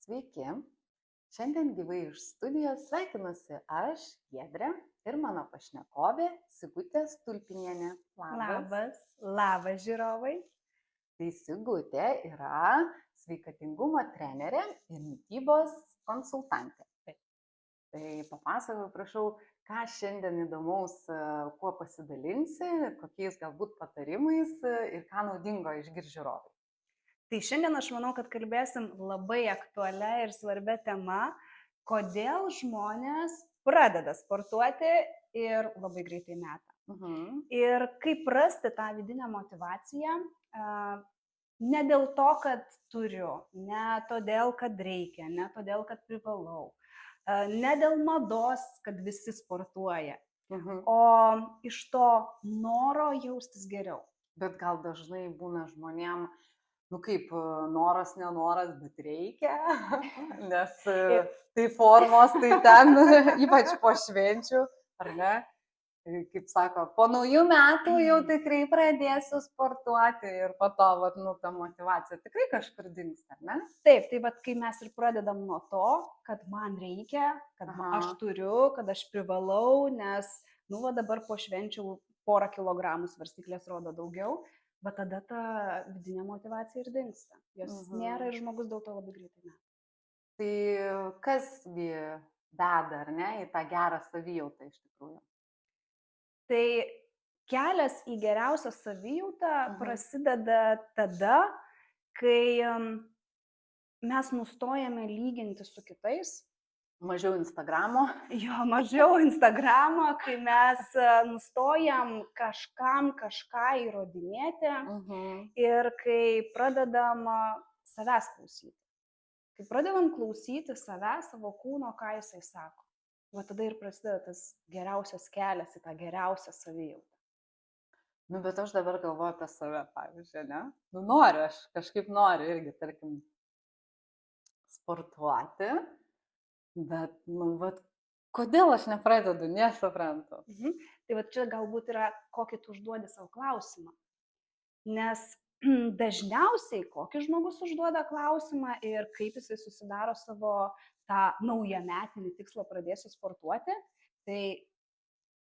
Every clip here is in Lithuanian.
Sveiki. Šiandien gyvai iš studijos sveikinuosi aš, Giedrė, ir mano pašnekovė Sigutė Stulpinienė. Labas. Labas žiūrovai. Tai Sigutė yra sveikatingumo trenerė ir mitybos konsultantė. Tai papasakok, prašau, ką šiandien įdomaus, kuo pasidalinsi, kokiais galbūt patarimais ir ką naudingo išgirs žiūrovai. Tai šiandien aš manau, kad kalbėsim labai aktualią ir svarbia tema, kodėl žmonės pradeda sportuoti ir labai greitai meta. Ir kaip rasti tą vidinę motyvaciją, ne dėl to, kad turiu, ne todėl, kad reikia, ne todėl, kad privalau, ne dėl mados, kad visi sportuoja, o iš to noro jaustis geriau. Bet gal dažnai būna žmonėm, kaip noras, nenoras, bet reikia, nes tai formos, tai ten, ypač po švenčių, ar ne? Kaip sako, po naujų metų jau tikrai pradėsiu sportuoti ir po to, ta motyvacija tikrai kažkur dingsta, ar ne? Taip, tai kai mes ir pradedam nuo to, kad man reikia, kad aš turiu, kad aš privalau, nes, dabar po švenčių porą kilogramų svarstyklės rodo daugiau, bet tada ta vidinė motyvacija ir dingsta. Jos nėra ir žmogus dėl to labai greitai meta. Tai kasgi veda, ar ne, į tą gerą savijautą iš tikrųjų? Tai kelias į geriausią savijautą prasideda tada, kai mes nustojame lyginti su kitais. Mažiau Instagramo. Mažiau Instagramo, kai mes nustojam kažkam kažką įrodinėti ir kai pradedam savęs klausyti. Kai pradedam klausyti savęs, savo kūno, ką jisai sako. Tada ir prasideda tas geriausias kelias į tą geriausią savijautą. Bet aš dabar galvoju apie save, pavyzdžiui, ne? Noriu, aš kažkaip noriu irgi, tarkim, sportuoti, bet, kodėl aš nepradedu, nesuprantu. Tai čia galbūt yra, kokį tu užduodi savo klausimą. Nes dažniausiai, kokį žmogus užduoda klausimą ir kaip jisai susidaro savo tą naujametinį tikslą pradėsiu sportuoti, tai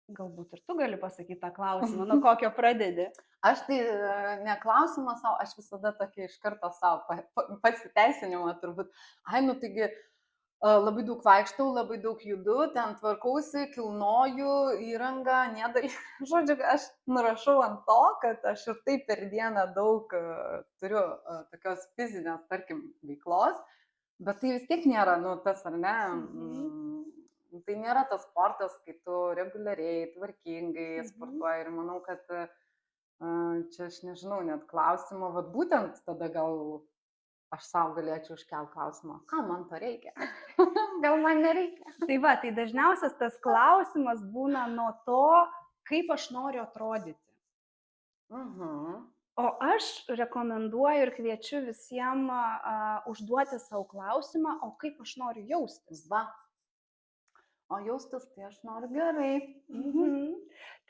galbūt ir tu gali pasakyti tą klausimą, nuo kokio pradedi. Aš tai ne klausimą savo, aš visada tokį iš karto savo pasiteisinimą turbūt. Taigi labai daug vaikštau, labai daug judu, ten tvarkausi, kilnoju įrangą, žodžiu, aš nurašau ant to, kad aš ir taip per dieną daug turiu tokios fizinės, tarkim, veiklos, bet tai vis tiek nėra, tas ar ne, tai nėra tas sportas, kai tu reguliariai, tvarkingai sportuoji ir manau, kad čia aš nežinau, net klausimo, būtent tada gal aš savo galėčiau užkelti klausimą, ką man to reikia? Gal man nereikia? Tai dažniausias tas klausimas būna nuo to, kaip aš noriu atrodyti. O aš rekomenduoju ir kviečiu visiems užduoti savo klausimą, o kaip aš noriu jaustis. O jaustis, tai aš noriu gerai.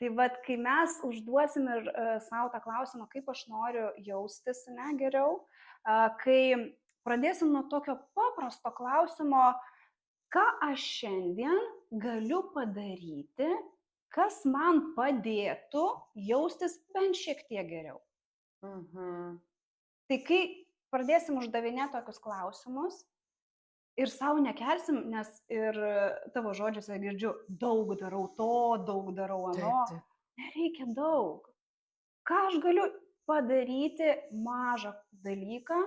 Tai kai mes užduosim ir savo tą klausimą, kaip aš noriu jaustis, geriau, kai pradėsim nuo tokio paprasto klausimo, ką aš šiandien galiu padaryti, kas man padėtų jaustis bent šiek tiek geriau. Tai kai pradėsim uždavinėti tokius klausimus ir savo nekelsim, nes ir tavo žodžiuose girdžiu, daug darau to, daug darau ano, nereikia daug. Ką aš galiu padaryti mažą dalyką,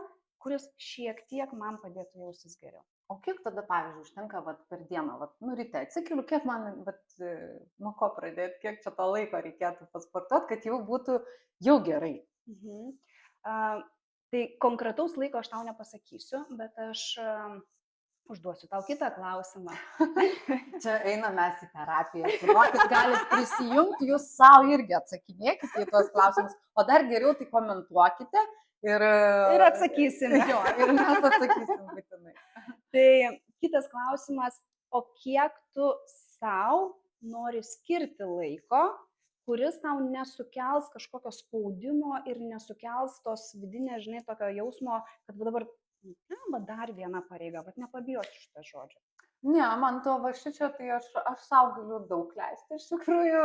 kuris šiek tiek man padėtų jaustis geriau. O kiek tada, pavyzdžiui, užtenka per dieną, ryte atsikeliu, kiek man, nuo ko pradėti, kiek čia to laiko reikėtų pasportuoti, kad jau būtų jau gerai? Tai konkretaus laiko aš tau nepasakysiu, bet aš užduosiu tau kitą klausimą. Čia einam mes į terapiją. Žinokit, galite prisijungti, jūs savo irgi atsakinėkite į tuos klausimus, o dar geriau tai komentuokite. Ir atsakysime. Ir mes atsakysim būtinai. Tai kitas klausimas, o kiek tu savo nori skirti laiko, kuris tau nesukels kažkokio spaudimo ir nesukels tos vidinės, tokio jausmo, kad dabar Bet dar viena pareiga, bet nepabijosiu šitą žodžią. Ne, man to va šičio, tai aš savo galiu daug leisti. Iš tikrųjų,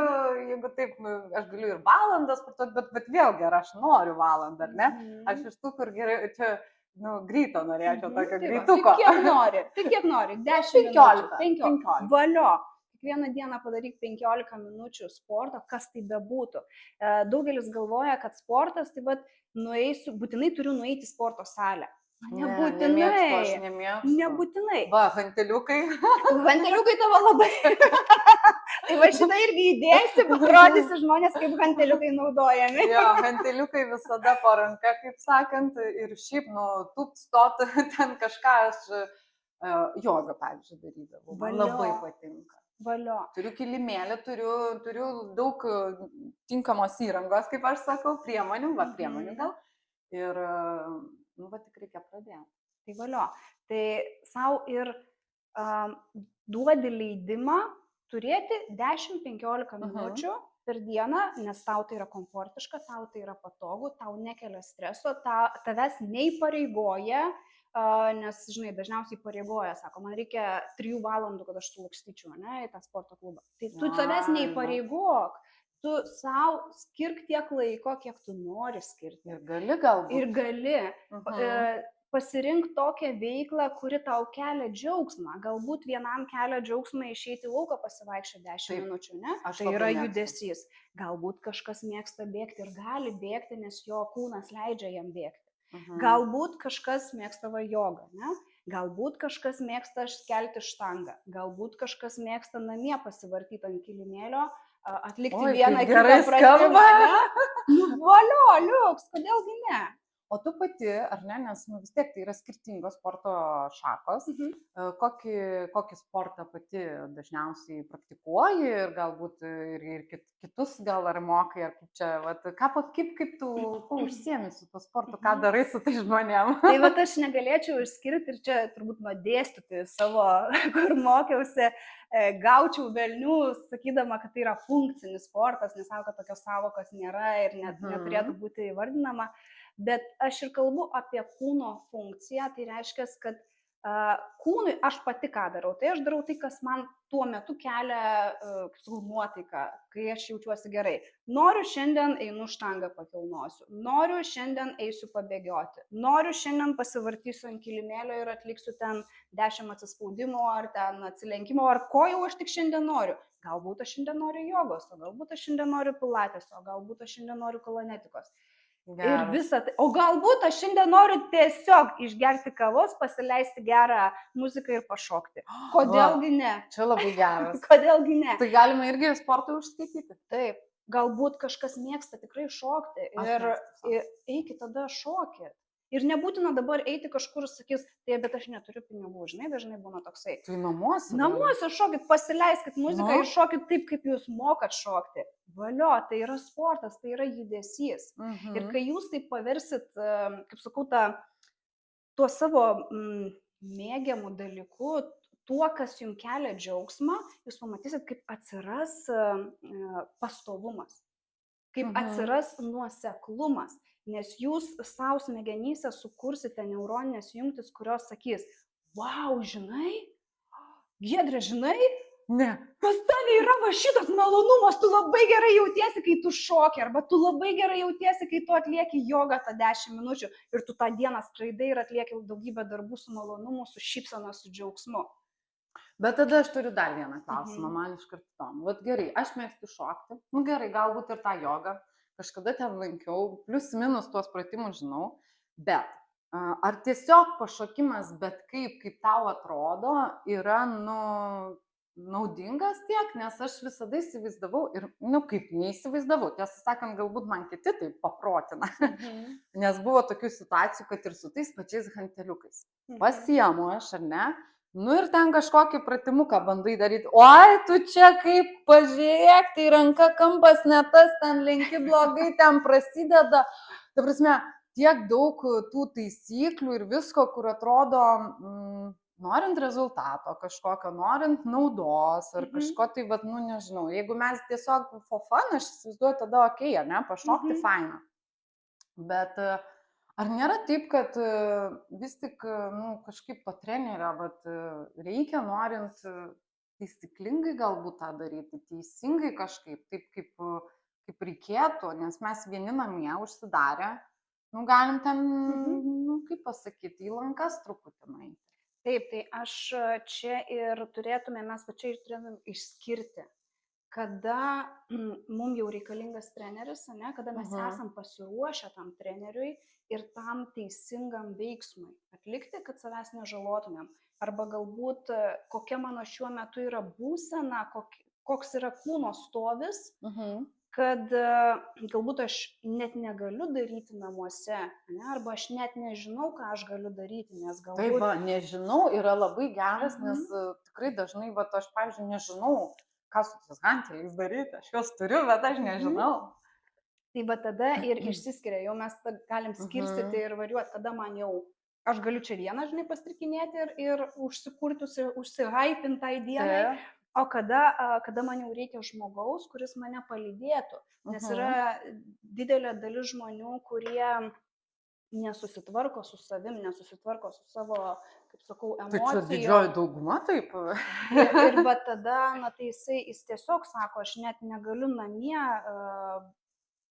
jeigu taip, aš galiu ir valandą sportuoti, bet vėlgi, ar aš noriu valandą, ar ne? Aš iš tų, kur gerai, čia, greito norėčiau, tokio greituko. Tai kiek nori? 10 minučių, 15. Valio. Kiekvieną dieną padaryk 15 minučių sporto, kas tai bebūtų. Daugelis galvoja, kad sportas, tai vat, būtinai turiu nueiti į sporto salę. Nebūtinai. Aš nemėgstu. Nebūtinai. Va, hanteliukai. Hanteliukai tavo labai. Tai va šitą irgi įdėsi, rodysi žmonės, kaip hanteliukai naudojami. Jo, hanteliukai visada po ranka, kaip sakant, ir šiaip, stot, ten kažką aš jogą, pavyzdžiui, darydavau. Man labai patinka. Valio. Turiu kilimėlį, turiu daug tinkamos įrangos, kaip aš sakau, priemonių gal. Ir tik reikia pradėti. Tai valio. Tai savo ir duodi leidimą turėti 10-15 minučių per dieną, nes tau tai yra komfortiška, tau tai yra patogu, tau nekelia streso, tavęs neįpareigoja, nes, žinai, dažniausiai pareigoja, sako, man reikia 3 valandų, kad aš sulakstyčiau, ne, į tą sporto klubą. Tai tu savęs neįpareigok. Tu savo skirk tiek laiko, kiek tu nori skirti. Ir gali galbūt. Ir gali. Pasirink tokią veiklą, kuri tau kelia džiaugsmą. Galbūt vienam kelia džiaugsmą išeiti į lauką pasivaikščioti 10 minučių, ne? Tai yra judesys. Galbūt kažkas mėgsta bėgti ir gali bėgti, nes jo kūnas leidžia jam bėgti. Galbūt kažkas mėgsta jogą, ne? Galbūt kažkas mėgsta kelti štangą. Galbūt kažkas mėgsta namie pasivartyti ant kilimėlio, atlikti vieną kitą pratimą. Valio, liuks, kodėlgi ne? O tu pati, ar ne, nes vis tiek tai yra skirtingos sporto šakos, kokį sportą pati dažniausiai praktikuoji ir galbūt ir kitus gal ar mokai, ar kaip čia, kaip tu užsiemi su tuo sportu, ką darai su tai žmonėm? Tai aš negalėčiau išskirti ir čia turbūt nuo dėstytojų savo, kur mokiausi, gaučiau velnių, sakydama, kad tai yra funkcinis sportas, nes sako, kad tokios savokos nėra ir neturėtų būti įvardinama. Bet aš ir kalbu apie kūno funkciją, tai reiškia, kad kūnui aš pati ką darau, tai aš darau tai, kas man tuo metu kelia nuotaiką, kai aš jaučiuosi gerai. Noriu šiandien einu štangą pakilnosiu, noriu šiandien eisiu pabėgioti, noriu šiandien pasivartysiu ant kilimėlio ir atliksiu ten 10 atsispaudimų ar ten atsilenkimo, ar ko jau aš tik šiandien noriu. Galbūt aš šiandien noriu jogos, o galbūt aš šiandien noriu pilates, o galbūt aš šiandien noriu kolonetikos. Ir visą tai. O galbūt aš šiandien noriu tiesiog išgerti kavos, pasileisti gerą muziką ir pašokti. Kodėlgi ne? Čia labai geras. Kodėlgi ne? Tai galima irgi sportui užskaityti. Taip. Galbūt kažkas mėgsta tikrai šokti ir eikit tada šokit. Ir nebūtina dabar eiti kažkur ir sakys, tai bet aš neturiu pinigų, žinai, dažnai būna toksai. Tai namuose? Namuose šokit, pasileiskit muziką ir šokit taip, kaip jūs mokat šokti. Valio, tai yra sportas, tai yra judesys. Ir kai jūs taip paversit, kaip sakau, tuo savo mėgiamų dalykų, tuo, kas jums kelia džiaugsmą, jūs pamatysit, kaip atsiras pastovumas, kaip atsiras nuoseklumas. Nes jūs savo smegenyse sukursite neuroninės jungtis, kurios sakys, wow, žinai, Giedrė, žinai, ne. Pas tave yra va šitas malonumas, tu labai gerai jautiesi, kai tu šoki, arba tu labai gerai jautiesi, kai tu atlieki jogą tą 10 minučių ir tu tą dieną skraidai ir atlieki daugybę darbų su malonumu, su šypsena, su džiaugsmu. Bet tada aš turiu dar vieną klausimą, man iš karto tom. Vat gerai, aš mėgstu šokti, gerai, galbūt ir tą jogą. Kažkada ten lankiau, plius minus tuos pratimus žinau, bet ar tiesiog pašokimas, bet kaip tau atrodo, yra naudingas tiek, nes aš visada įsivaizdavau ir, kaip neįsivaizdavau, tiesą sakant, galbūt man kiti taip paprotina, nes buvo tokių situacijų, kad ir su tais pačiais hanteliukais. Pasiemu aš, ar ne? Ir ten kažkokį pratimuką bandai daryti. Oi, tu čia kaip pažiūrėk, tai ranka kampas ne tas, ten lenki blogai, ten prasideda. Ta prasme, tiek daug tų taisyklių ir visko, kur atrodo, norint rezultato kažkokio, norint naudos ar kažko, tai, nežinau, jeigu mes tiesiog for fun, aš įsivaizduoju tada, ne, pašokti faina. Bet Ar nėra taip, kad vis tik, nu, kažkaip to trenerio, vat, reikia norint taisyklingai galbūt tą daryti, teisingai kažkaip, taip kaip reikėtų, nes mes vieni namie užsidarę, nu, galim ten, nu, kaip pasakyti, į lankas truputį nueiti. Taip, tai aš čia ir mes pačiai turėtumėm išskirti, kada mums jau reikalingas treneris, ne, kada mes esam pasiruošę tam treneriui ir tam teisingam veiksmui atlikti, kad savęs nežalotumėm. Arba galbūt kokia mano šiuo metu yra būsena, koks yra kūno stovis, kad galbūt aš net negaliu daryti namuose, ne, arba aš net nežinau, ką aš galiu daryti, nes galbūt... Taip, va, nežinau, yra labai geras, nes tikrai dažnai, va, aš, pavyzdžiui, nežinau, ką su tais hanteliais daryti, aš juos turiu, bet aš nežinau. Tai va tada ir išsiskiria, jau mes galim skirstyti ir variuoti, kada man jau, aš galiu čia vieną, žinai, pastrikinėti ir užsikurtusi, užsihaipinti tai dienai, o kada man jau reikia žmogaus, kuris mane palydėtų, nes yra didelė dalis žmonių, kurie nesusitvarko su savim, nesusitvarko su savo, kaip sakau, emocijom. Tai čia didžioji dauguma taip. Ir va tada, na tai jis tiesiog sako, aš net negaliu namie,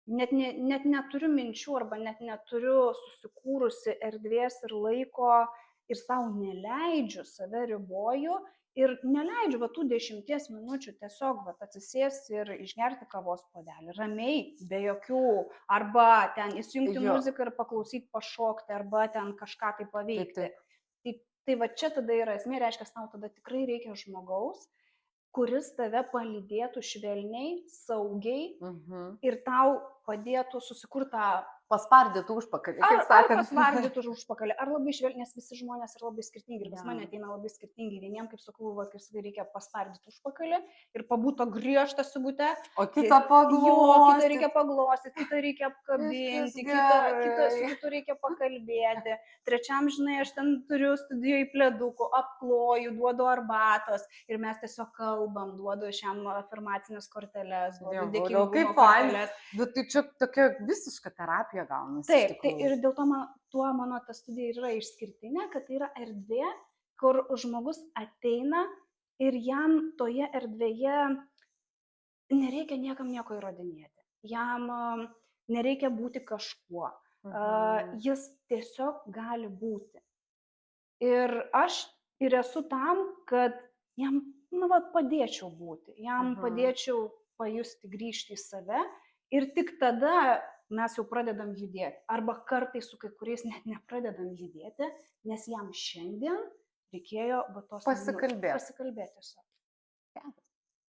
net neturiu minčių arba net neturiu susikūrusi erdvės ir laiko ir savo neleidžiu, save riboju ir neleidžiu va tų 10 minučių tiesiog va atsisėsti ir išgerti kavos puodelį, ramiai, be jokių, arba ten įsijungti muziką ir paklausyti, pašokti, arba ten kažką tai paveikti. Tai va čia tada yra esmė, reiškia, tau tada tikrai reikia žmogaus, kuris tave palydėtų švelniai, saugiai ir tau padėtų susikurti tą... Paspardytų užpakalį, kaip sakant. Ar paspardytų užpakalį, ar labai švelniai, nes visi žmonės yra labai skirtingi ir pas mane ateina labai skirtingi. Vieniem, kaip sakau, va, reikia paspardyti užpakalį ir pabūto griežtą sigutę. O kitą paglostyti. Kitą reikia paglostyti, kitą reikia apkabinti, su kitu reikia pakalbėti. Trečiam, žinai, aš ten turiu studijoje plėdukų, apkloju, duodu arbatos ir mes tiesiog kalbam, duodu šiam afirmacinės korteles, duodu dėkingumo korteles. Bet tai čia tokia visiška terapija gaunasi. Taip, ir dėl to mano ta studija yra išskirtinė, kad tai yra erdvė, kur žmogus ateina ir jam toje erdvėje nereikia niekam nieko įrodinėti. Jam nereikia būti kažkuo. Jis tiesiog gali būti. Ir aš esu tam, kad jam padėčiau būti, jam padėčiau pajusti, grįžti į save ir tik tada mes jau pradedam judėti. Arba kartais su kai kuriais net nepradedam judėti, nes jam šiandien reikėjo tos pasikalbėti tiesiog.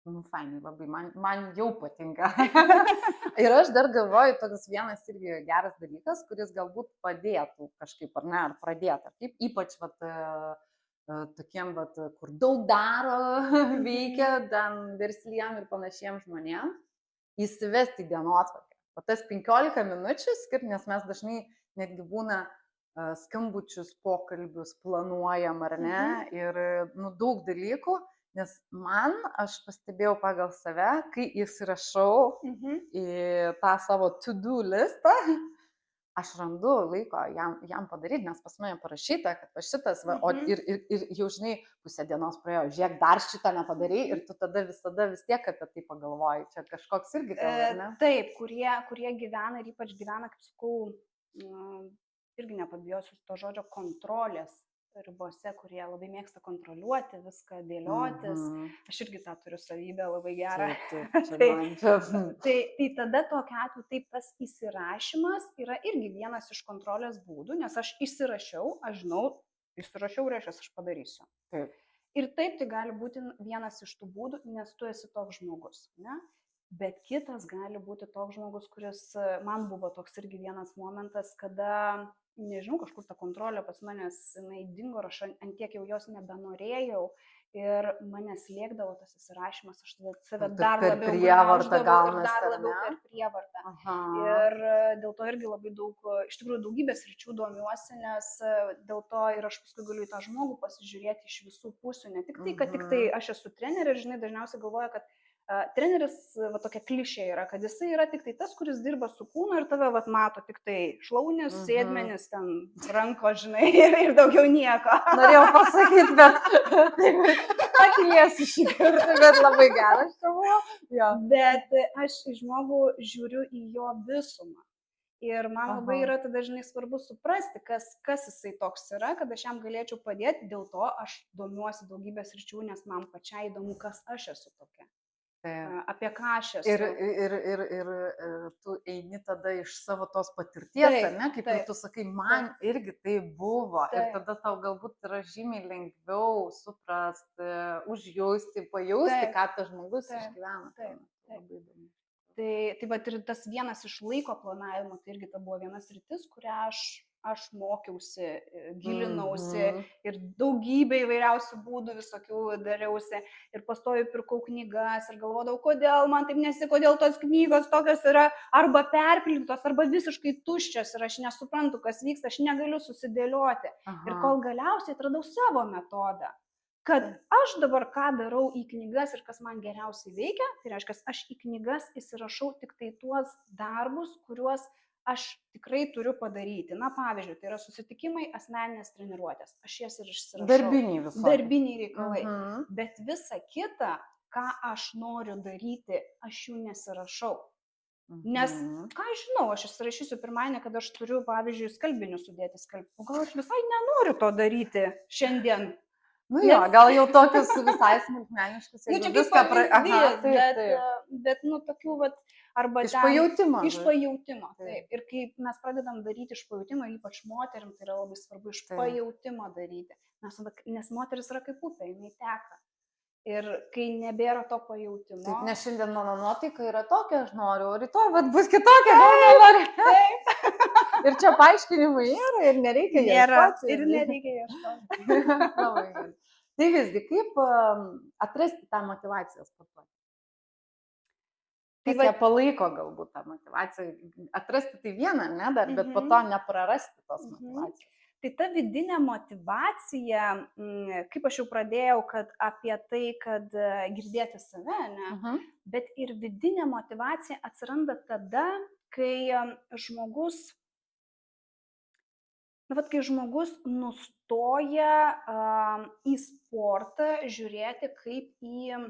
Nu, fainai, labai, man jau patinka. Ir aš dar galvoju, toks vienas irgi geras dalykas, kuris galbūt padėtų kažkaip, ar ne, ar pradėtų. Taip, ypač tokiem, kur daug daro, veikia, ten versliem ir panašiems žmonėms, įsivesti į dienotvarkę. O tas 15 minučių skirti, nes mes dažnai netgi būna skambučius, pokalbius planuojam, ar ne, ir daug dalykų, nes aš pastebėjau pagal save, kai įsirašau į tą savo to-do listą, aš randu laiko jam padaryti, nes pas mane parašyta, kad va šitas, ir jau žinai, pusę dienos praėjo, žiūrėk, dar šitą nepadarei ir tu tada visada vis tiek apie tai pagalvoji, čia kažkoks irgi tavo, ne? Taip, kurie gyvena ir ypač gyvena, kaip sakau, irgi nepabijosiu to žodžio kontrolės ribose, kurie labai mėgsta kontroliuoti viską, dėliotis. Aš irgi tą turiu savybę labai gerą. Tai tada tokiu atveju taip tas įsirašymas yra irgi vienas iš kontrolės būdų, nes aš įsirašiau, aš žinau, įsirašiau, reiškia, aš padarysiu. Taip. Ir taip tai gali būti vienas iš tų būdų, nes tu esi toks žmogus, ne? Bet kitas gali būti toks žmogus, kuris, man buvo toks irgi vienas momentas, kada, nežinau, kažkur ta kontrolė pas manęs, jinai dingo, aš ant tiek jau jos nebenorėjau ir manęs lėkdavo tas įsirašymas, aš tada save dar labiau grauždavau ir dar labiau per prievartą. Ir dėl to irgi labai daug, iš tikrųjų daugybės ryčių domiuosi, nes dėl to ir aš paskui galiu į tą žmogų pasižiūrėti iš visų pusių, ne tik tai, kad tik tai aš esu trenerė ir, žinai, dažniausiai galvoja, kad treneris, va tokia klišė yra, kad jisai yra tik tai tas, kuris dirba su kūnu ir tave va mato tik tai šlaunis, sėdmenis, ten ranko, žinai, ir daugiau nieko. Norėjau pasakyti, bet pakviesiu šį kartą, bet labai geras čia buvo. Jo. Bet aš į žmogų žiūriu į jo visumą. Ir man labai yra tada, žinai, svarbu suprasti, kas jisai toks yra, kad aš jam galėčiau padėti, dėl to aš domiuosi daugybės ryčių, nes man pačiai įdomu, kas aš esu tokia. Apie ką aš esu. Ir tu eini tada iš savo tos patirties, ne, kaip tu sakai, man irgi tai buvo. Ir tada tau galbūt yra žymiai lengviau suprasti, užjausti, pajausti, ką tas žmogus išgyvena. Labai įdomu. Tai va ir tas vienas iš laiko planavimo, tai irgi ta buvo vienas rytis, kurią aš mokiausi, gilinausi ir daugybę įvairiausių būdų visokių dariausi ir pastoju pirkau knygas ir galvodavau, kodėl man taip kodėl tos knygos tokios yra arba perpildytos, arba visiškai tuščios ir aš nesuprantu, kas vyksta, aš negaliu susidėlioti. Ir kol galiausiai atradau savo metodą, kad aš dabar ką darau į knygas ir kas man geriausiai veikia, tai reiškia, aš į knygas įsirašau tik tai tuos darbus, kuriuos aš tikrai turiu padaryti. Na, pavyzdžiui, tai yra susitikimai, asmeninės treniruotės. Aš jas ir išsirašau. Darbiniai visai. Darbiniai reikalai. Bet visa kita, ką aš noriu daryti, aš jų nesirašau. Nes, ką aš žinau, aš įsirašysiu pirmadienį, kad aš turiu, pavyzdžiui, skalbinius sudėti skalbti. O gal aš visai nenoriu to daryti šiandien. Nu jo, gal jau tokius visai smulkmeniškus, jeigu čia viską bet, nu, tokių, vat, arba iš pajautimo. Iš pajautimo, taip. Ir kai mes pradedam daryti iš pajautimo, ypač moterim, tai yra labai svarbu iš pajautimo daryti. Nes moteris yra kaip upė, jinai teka. Ir kai nebėra to pajautimo. Taip, nes šiandien mano nuotaika yra tokia, aš noriu, o rytoj bus kitokia, gal nenori. Taip. Ir čia paaiškinimai yra ir nereikia ieškoti. Ir nereikia ieškoti. Labai gerai. Tai visgi, kaip atrasti tą motivaciją sportuoti? Tai jie palaiko galbūt tą motivaciją. Atrasti tai vieną, ne, dar, bet po to neprarasti tos motivacijos. Tai ta vidinė motivacija, kaip aš jau pradėjau, kad apie tai, kad girdėti save, ne, bet ir vidinė motivacija atsiranda tada, kai žmogus, kai žmogus nustoja į sportą žiūrėti kaip į,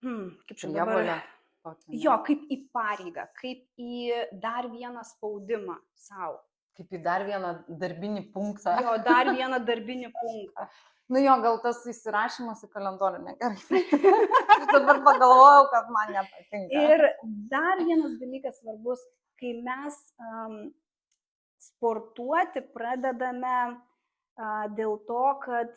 kaip čia dabar, jo, kaip į pareigą, kaip į dar vieną spaudimą savo. Kaip į dar vieną darbinį punktą. Jo, dar vieną darbinį punktą. Nu jo, gal tas įsirašymas į kalendorių negerai. Aš dabar pagalvojau, kad man nepatinka. Ir dar vienas dalykas svarbus, kai mes sportuoti pradedame dėl to, kad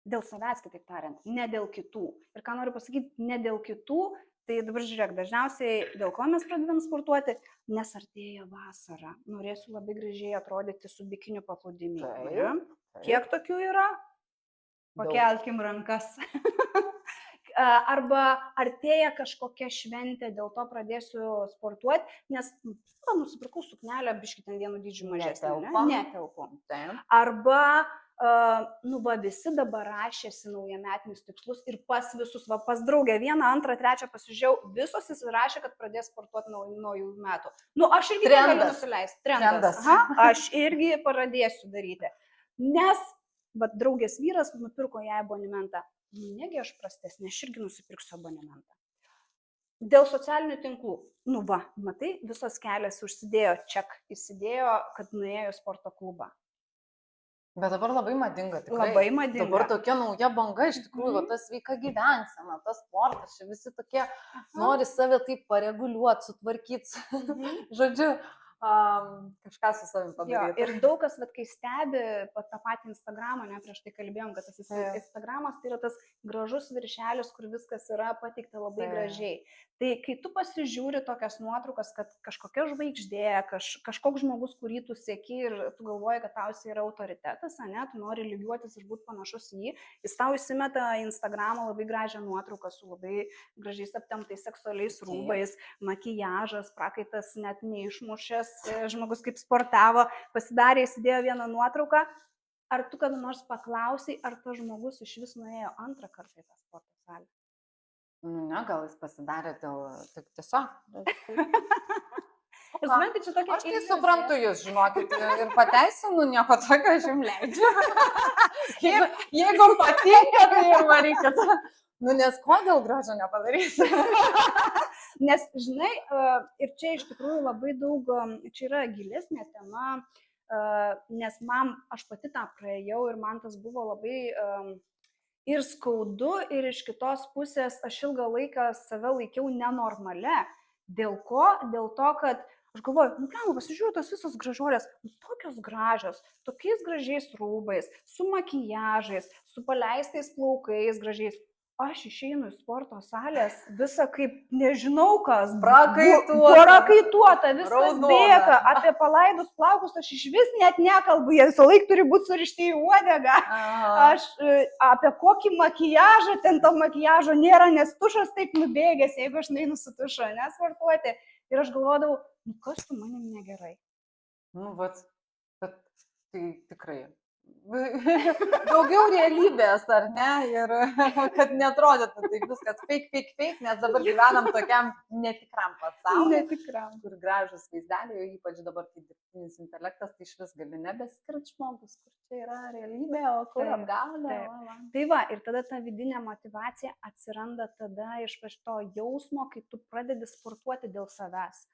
dėl savęs, kitaip tariant, ne dėl kitų. Ir ką noriu pasakyti, ne dėl kitų, tai dabar žiūrėk, dažniausiai dėl ko mes pradedam sportuoti, nes artėja vasara. Norėsiu labai gražiai atrodyti su bikiniu paplūdimyje. Kiek tokių yra? Pakelkim rankas. Arba artėja kažkokia šventė, dėl to pradėsiu sportuoti, nes nusipirkau suknelę, biškį ten vienu dydžiu mažesnė. Netelpu. Arba visi dabar rašėsi naujametinius tikslus ir pas visus, pas draugę, vieną, antrą, trečią pasižiūrėjau, visos įsirašė, kad pradės sportuoti naujų metų. Aš irgi galiu nusileisti. Trendas. Aš irgi pradėsiu daryti. Nes draugės vyras nupirko jai abonementą. Negi aš prastesnė, aš irgi nusipirksiu abonementą. Dėl socialinių tinklų. Matai, visos kelias užsidėjo, įsidėjo, kad nuėjo į sporto klubą. Bet dabar labai madinga, tikrai. Labai madinga. Dabar tokia nauja banga, iš tikrųjų, tas sveika gyvensena, tas sportas, čia visi tokie nori save taip pareguliuoti, sutvarkyti. Žodžiu, kažką su savim padaryti. Ir daug kas, kai stebi tą patį Instagramą, prieš tai kalbėjom, kad tas Instagramas tai yra tas gražus viršelis, kur viskas yra pateikta labai gražiai. Tai kai tu pasižiūri tokias nuotraukas, kad kažkokia žvaigždė, kažkoks žmogus, kurį tu seki ir tu galvoji, kad tau jis yra autoritetas, tu nori lygiuotis ir būti panašus į jį, jis tau įsimeta į Instagramą labai gražią nuotrauką su labai gražiais aptemptais seksualiais rūbais, makijažas, prakaitas net neišmušęs, žmogus kaip sportavo, pasidarė, įsidėjo vieną nuotrauką. Ar tu kada nors paklausai, ar tas žmogus iš vis nuėjo antrą kartą į tą sporto salę? Nu, ne, gal jis pasidarė tik tiesiog. Ir supranti, čia tokia Aš tai suprantu jūs, žinokit, ir pateisinu, nieko tokio aš jums leidžiu. Jeigu patinka, tai ir varykit. Nu, nes kodėl grožio nepadarysi? Nes, žinai, ir čia iš tikrųjų labai daug, čia yra gilesnė tema, nes aš pati tą praėjau ir man tas buvo labai ir skaudu, ir iš kitos pusės aš ilgą laiką save laikiau nenormale. Dėl ko? Dėl to, kad aš galvoju, nu, ką, pasižiūrėjau, tos visos gražuolės, tokios gražios, tokiais gražiais rūbais, su makijažais, su paleistais plaukais gražiais. Aš išeinu į sporto salės, visa kaip nežinau kas, prakaituota, viskas bėga, apie palaidus plaukus aš iš vis net nekalbu, jie visą laiką turi būti surišti į uodegą. Aš apie kokį makijažą, ten to makijažo nėra, nes tušas taip nubėgęs, jeigu aš neinu su tušu, nesportuoti. Ir aš galvodavau, nu kas su manim negerai. Nu, bet tai tikrai. Daugiau realybės, ar ne? Ir kad netrodytų taip viskas fake, nes dabar gyvenam tokiam netikram pasaulyje. Netikram. Kur gražus vaizdeliai, ypač dabar, kai dirbtinis intelektas, tai iš vis gali nebeskirt žmogus, kur čia yra realybė, o kur apgaulė. Tai va, ir tada ta vidinė motivacija atsiranda tada iš to jausmo, kai tu pradedi sportuoti dėl savęs.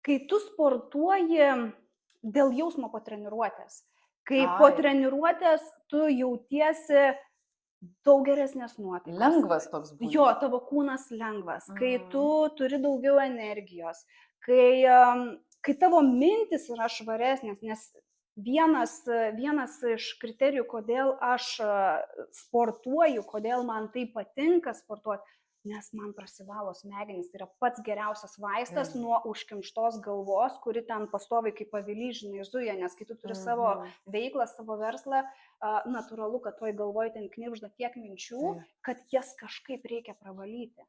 Kai tu sportuoji dėl jausmo po treniruotės. Kai po treniruotės tu jautiesi daug geresnės nuotaikos. Lengvas toks būna. Jo, tavo kūnas lengvas. Kai tu turi daugiau energijos. Kai tavo mintis yra švaresnės. Nes vienas iš kriterijų, kodėl aš sportuoju, kodėl man tai patinka sportuoti, nes man prasivalo smegenys, tai yra pats geriausias vaistas nuo užkimštos galvos, kuri ten pastoviai kaip pavilys, žinai, zuja, nes kai tu turi savo veiklą, savo verslą, natūralu, kad toj galvoj ten knibžda tiek minčių, kad jas kažkaip reikia pravalyti.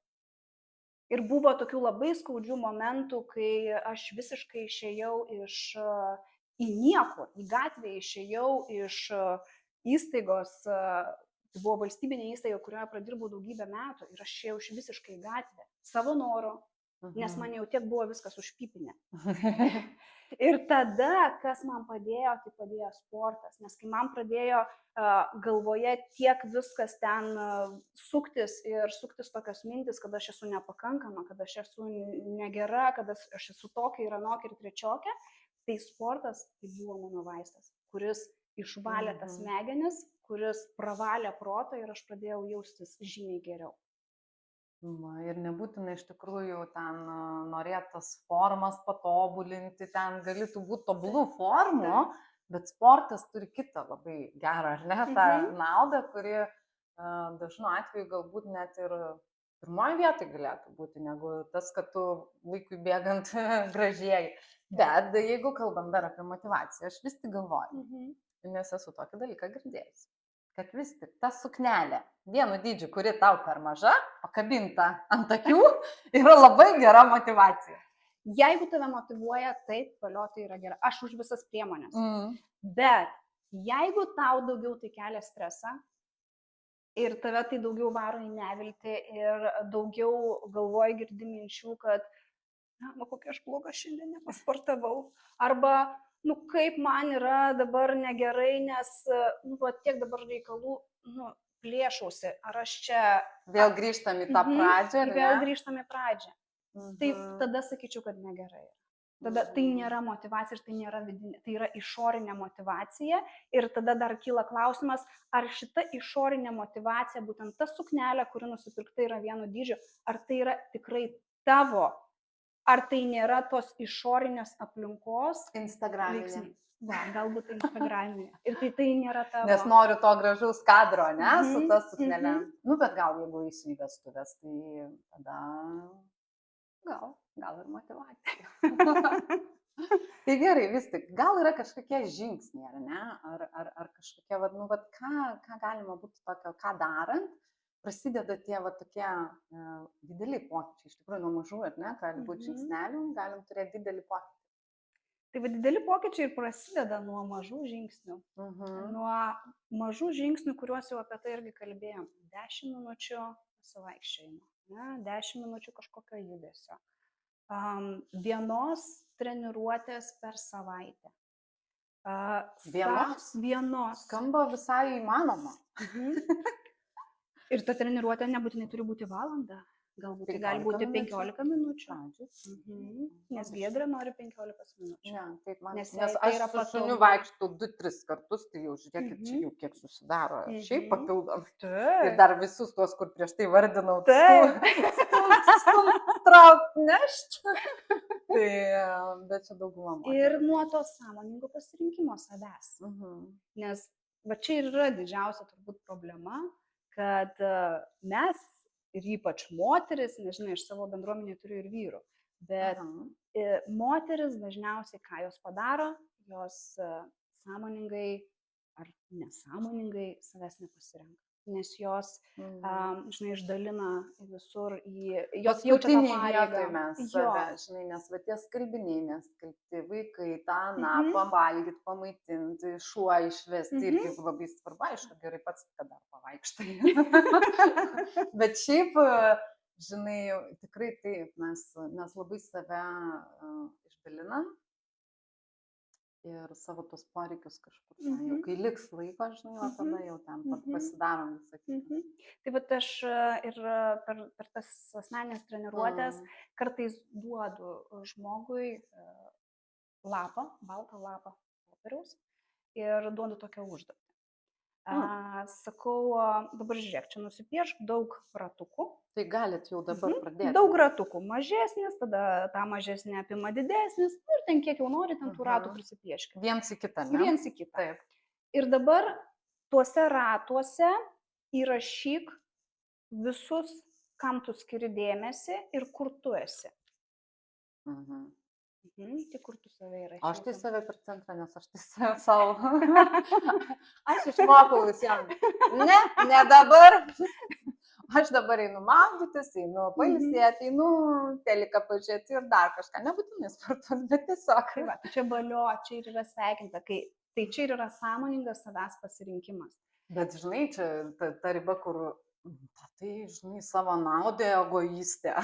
Ir buvo tokių labai skaudžių momentų, kai aš visiškai išėjau į niekur, į gatvę išėjau iš įstaigos. Tai buvo valstybinė įstaiga, kurioje pradirbau daugybę metų ir aš išėjau iš visiškai gatvę, savo noru, nes man jau tiek buvo viskas užpipinę. Ir tada, kas man padėjo, tai padėjo sportas, nes kai man pradėjo galvoje tiek viskas ten suktis tokios mintis, kad aš esu nepakankama, kad aš esu negera, kad aš esu tokia ir anokia ir trečiokia, tai sportas tai buvo mano vaistas, kuris išvalė tas smegenis, kuris pravalė protą ir aš pradėjau jaustis žymiai geriau. Ir nebūtina iš tikrųjų ten norėtas formas patobulinti, ten galėtų būti tobulų formų, bet sportas turi kitą labai gerą, ar ne, tą naudą, kuri dažnu atveju galbūt net ir pirmoje vietoje galėtų būti, negu tas, kad tu laikui bėgant gražiai. Bet jeigu kalbam dar apie motivaciją, aš vis tik galvoju, nes esu tokį dalyką girdėjus, kad vis tik ta suknelė vienu dydžiu, kuri tau per maža, pakabinta ant akių, yra labai gera motivacija. Jeigu tave motivuoja, taip, valio tai yra gera. Aš už visas priemonės. Bet jeigu tau daugiau tai kelia stresą ir tave tai daugiau varo į neviltį ir daugiau galvoji girdi minčių, kad kokia aš bloga šiandien nepasportavau. Arba kaip man yra dabar negerai, nes tiek dabar reikalų plėšausi. Ar aš čia... Vėl grįžtam į tą pradžią. Vėl grįžtam į pradžią. Tai tada sakyčiau, kad negerai. Tada tai nėra motivacija ir tai nėra vidinė, tai yra išorinė motivacija. Ir tada dar kyla klausimas, ar šita išorinė motivacija, būtent ta suknelė, kuri nusipirkta yra vieno dydžio, ar tai yra tikrai tavo? Ar tai nėra tos išorinės aplinkos? Instagraminė. Galbūt Instagraminė. Ir tai nėra tavo. Nes noriu to gražaus kadro, ne, su ta suknelė. Bet gal jeigu eisiu į vestuvės, tai tada gal ir motivacija. Tai gerai, vis tik, gal yra kažkokie žingsniai, ar ne? Ar kažkokie, ką galima būtų tokio, ką darant, prasideda tie tokie dideli pokyčiai. Iš tikrųjų, nuo mažų, ar ne, gali būti žingsnelių, galim turėti didelį pokytį. Tai va dideli pokyčiai ir prasideda nuo mažų žingsnių. Nuo mažų žingsnių, kuriuos jau apie tai irgi kalbėjom. 10 minučių pasivaikščiojimo, 10 minučių kažkokio judesio. Vienos treniruotės per savaitę. Vienos. Skamba visai įmanoma. Ir ta treniruotė nebūtinai turi būti valanda. Galbūt tai gali būti 15 minučių. Nes Giedrė nori 15 minučių. Ne, taip man. Nes Nes tai aš yra su šuniu patogu. vaikštau 2-3 kartus, tai jau žiūrėkit, čia jau kiek susidaro. Šiaip papildomai. Ir Taip. dar visus tuos, kur prieš tai vardinau. Taip. Traukt, nešt. Tai, bet čia dauguma. Ir nuo to sąmoningo pasirinkimo savęs. Nes va čia ir yra didžiausia turbūt problema, kad mes ir ypač moteris, nežinau, iš savo bendruomenė turiu ir vyrų, bet moteris dažniausiai ką jos padaro, jos sąmoningai ar nesąmoningai savęs nepasirenka. Nes jos, žinai, išdalina visur jos jaučia tą pareigą. Mes save, žinai, nes va tie skalbiniai, neskalbti vaikai, tą, pavalgyti, pamaitinti, šuo išvesti, irgi labai svarbu, aišku, gerai pats, kad dar pavaikštai. Bet šiaip, žinai, tikrai taip, mes labai save išdalinam. Ir savo tos poreikius kažkur, jau kai liks laiko, žinai, tada jau ten pasidarom visą kitą. Tai vat aš ir per tas asmeninės treniruotės kartais duodu žmogui lapą, baltą lapą popieriaus ir duodu tokią užduotį. Sakau, dabar žiūrėk, čia nusipiešk daug ratukų. Tai galit jau dabar pradėti. Daug ratukų, mažesnis, tada tą mažesnį apima didesnis, ir ten kiek jau nori, ten tų ratų prisipieški. Viens į kitą, ne? Viens į kitą. Taip. Ir dabar tuose ratuose įrašyk visus, kam tu skiri dėmesį ir kur tu esi. Tai kur tu save įrašysi? Aš tai save per centrą, nes aš tai save savo. Aš išmokau visiems. Ne dabar. Aš dabar einu maudytis, einu pailsėti, einu teliką pažiūrėti ir dar kažką. Nebūtinai sportuoti, bet tiesiog. Tai va, čia balio, čia ir yra sveikinta, tai čia ir yra sąmoningas savęs pasirinkimas. Bet žinai, čia ta riba, kur, tai žinai, savo naudai egoistė.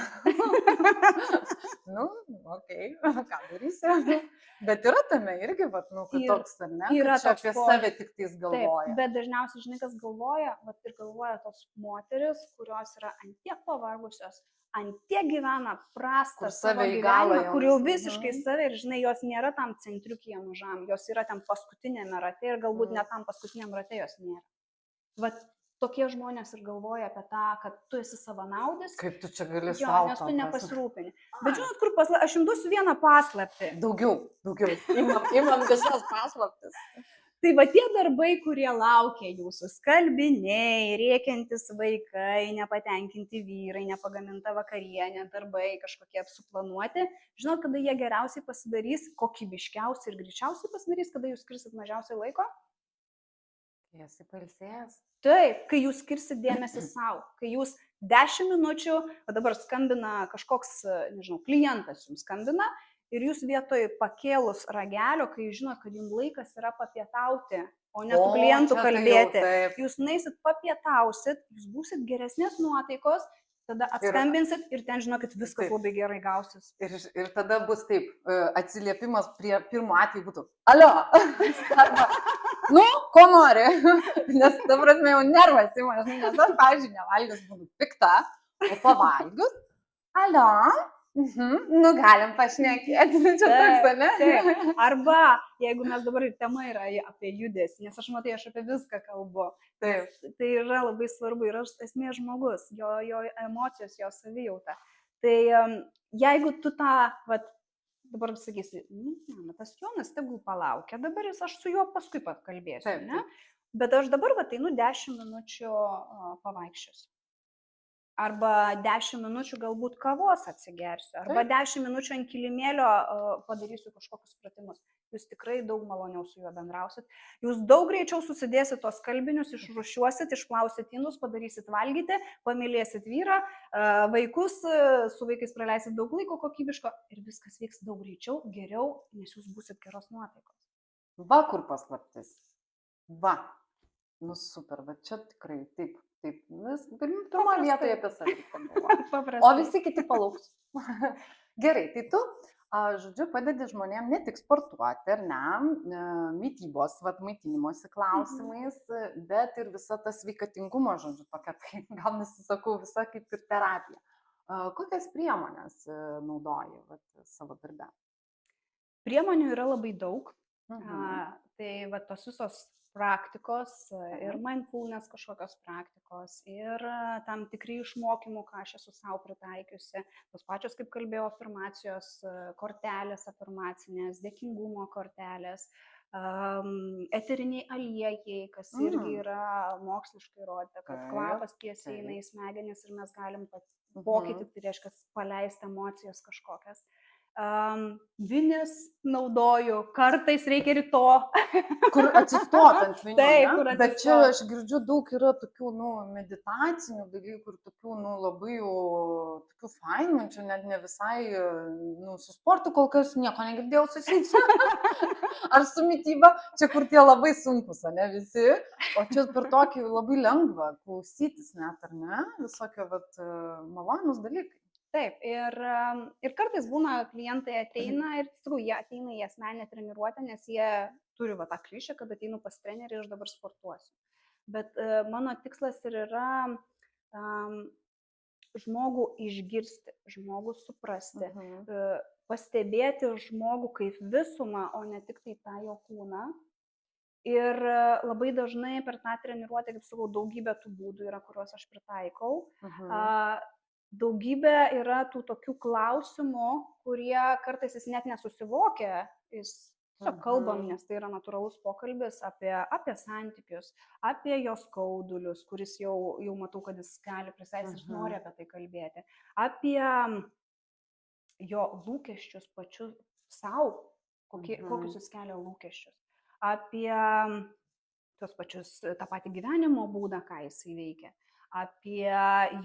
Okei, ką darysi. Bet yra tame irgi, kad toks, ar ne, kad čia apie save tik tais galvoja. Taip, bet dažniausiai, žinai, kas galvoja, ir galvoja tos moteris, kurios yra antiek pavargusios, antiek gyvena prastą savo gyvenimą, kur jau visiškai save ir, žinai, jos nėra tam centriukyje mažam, jos yra tam paskutinėme rate ir galbūt net tam paskutiniam rate jos nėra. Vat tokie žmonės ir galvoja apie tą, kad tu esi savanaudis. Kaip tu čia gali savo. Nes tu nepasirūpini. Bet žinot, kur aš jums duosiu vieną paslaptį. Daugiau. Imam visas paslaptis. Tai va tie darbai, kurie laukia jūsų, skalbiniai, rėkiantis vaikai, nepatenkinti vyrai, nepagaminta vakarienė, darbai kažkokie suplanuoti. Žinot, kada jie geriausiai pasidarys, kokybiškiausiai ir greičiausiai pasidarys, kada jūs skirsit mažiausiai laiko? Esi pailsėjęs? Taip, kai jūs skirsit dėmesį savo, kai jūs 10 minučių, o dabar skambina kažkoks, nežinau, klientas jums skambina ir jūs vietoj pakėlus ragelio, kai žinot, kad jums laikas yra papietauti, o ne su klientu kalbėti, jūs nueisit papietausit, jūs būsit geresnės nuotaikos, tada atskambinsit ir ten žinokit, viskas labai gerai gausis. Ir tada bus taip, atsiliepimas prie pirmo atveju būtų, alio, ko nori, nes ta prasme jau nervas ima, nes aš, pavyzdžiui, nevalgius būtų pikta, o pavalgius, alio, galim pašnekėti, čia toks, ne? Arba, jeigu mes dabar tema yra apie judesį, nes aš matai, aš apie viską kalbu, tai yra labai svarbu, yra esmė žmogus, jo emocijos, jo savijauta. Tai jeigu tu tą, dabar sakysi, tas Jonas tegul palaukia, dabar aš su juo paskui pakalbėsiu, ne? Bet aš dabar einu 10 minučių pavaikščiosiu. Arba 10 minučių galbūt kavos atsigersiu, arba 10 minučių ant kilimėlio padarysiu kažkokius pratimus. Jūs tikrai daug maloniau su juo bendrausit. Jūs daug greičiau susidėsit tos kalbinius, išrušiuosit, išplausit indus, padarysit valgyti, pamylėsit vyrą, vaikus, su vaikais praleisit daug laiko kokybiško ir viskas vyks daug greičiau, geriau, nes jūs būsit geros nuotaikos. Va kur paslaptis. Va. Nu super, va čia tikrai taip. Taip, pirmoje vietoje apie save pagalvoju. O visi kiti palauks. Gerai, tai tu, žodžiu, padedi žmonėms ne tik sportuoti, ar ne, mytybos, maitinimosi klausimais, bet ir visa tas sveikatingumo, žodžiu, tokia, tai gal nesisakau, visa kaip ir terapija. Kokias priemonės naudoji savo darbe? Priemonių yra labai daug. Tai tos visos praktikos ir mindfulness kažkokios praktikos ir tam tikri išmokymų, ką aš esu savo pritaikiusi, tos pačios, kaip kalbėjau, afirmacijos kortelės, afirmacinės, dėkingumo kortelės, eteriniai aliejai, kas irgi yra moksliškai įrodyta, kad kvapas tiesiai eina į smegenis ir mes galim pokytį, tai reiškia paleisti emocijas kažkokias. Vinis naudoju, kartais reikia ir to. Kur atsistot ant vinio, taip, ne? Bet čia aš girdžiu daug yra tokių, meditacinių dalykų ir tokių, labai jau, tokių fainų, čia net ne visai, su sportu kol kas nieko negirdėjau susiję. Ar su mityba, čia kur tie labai sunkus, ne visi, o čia per tokį labai lengva klausytis net, ar ne, visokio, malonus dalykai. Taip, ir kartais būna, klientai ateina ir jie ateina į asmeninę treniruotę, nes jie turi tą klišę, kad ateinu pas trenerį ir aš dabar sportuosiu. Bet mano tikslas ir yra žmogų išgirsti, žmogų suprasti, pastebėti žmogų kaip visumą, o ne tik tai tą jo kūną. Ir labai dažnai per tą treniruotę, kaip sakau, daugybė tų būdų yra, kuriuos aš pritaikau. Daugybė yra tų tokių klausimų, kurie kartais jis net nesusivokia, jis tiesiog kalbam, nes tai yra natūralus pokalbis apie santykius, apie jos skaudulius, kuris jau matau, kad jis gali prisėsti ir nori apie tai kalbėti, apie jo lūkesčius pačius savo, kokius jis kelia lūkesčius, apie tos pačius tą patį gyvenimo būdą, ką jis įveikia, apie